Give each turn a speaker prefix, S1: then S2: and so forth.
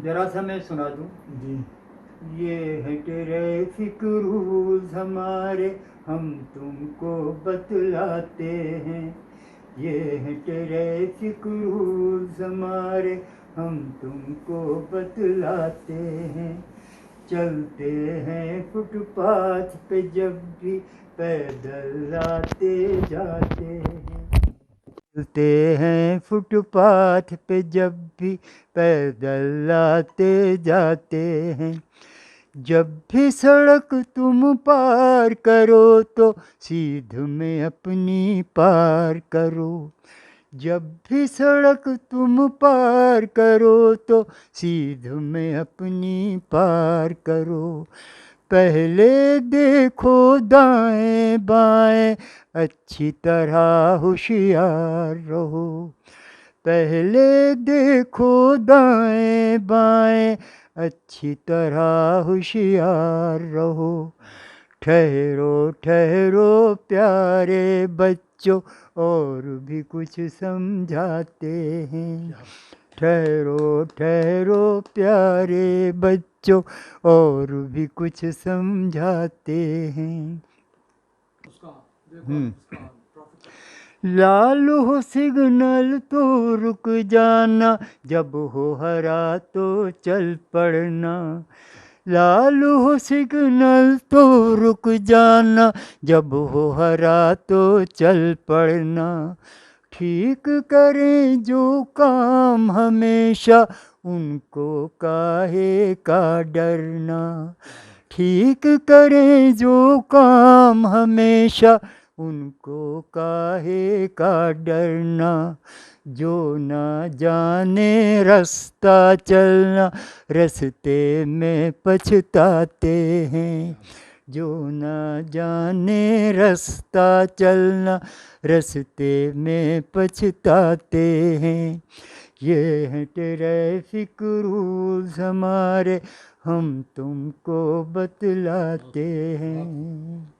S1: जरा सा मैं सुना दूं।
S2: जी।
S1: ये है ट्रैफिक रूल्स हमारे, हम तुमको बतलाते हैं। ये है ट्रैफिक रूल्स हमारे, हम तुमको बतलाते हैं। चलते हैं फुटपाथ पे जब भी, पैदल आते जाते हैं। चलते हैं फुटपाथ पे जब भी, पैदल आते जाते हैं। जब भी सड़क तुम पार करो तो सीध में अपनी पार करो। जब भी सड़क तुम पार करो तो सीध में अपनी पार करो। पहले देखो दाएं बाएं, अच्छी तरह होशियार रहो। पहले देखो दाएं बाएं, अच्छी तरह होशियार रहो। ठहरो ठहरो प्यारे बच्चों, और भी कुछ समझाते हैं। ठहरो ठहरो प्यारे बच्चों, और भी कुछ समझाते हैं। लाल हो सिग्नल तो रुक जाना, जब हो हरा तो चल पड़ना। लाल हो सिग्नल तो रुक जाना, जब हो हरा तो चल पड़ना। ठीक करें जो काम हमेशा, उनको काहे का डरना। ठीक करें जो काम हमेशा, उनको काहे का डरना। जो ना जाने रास्ता चलना, रास्ते में पछताते हैं। जो ना जाने रास्ता चलना, रास्ते में पछताते हैं। ये हैं ट्रैफिक रूल्स हमारे, हम तुमको बतलाते हैं।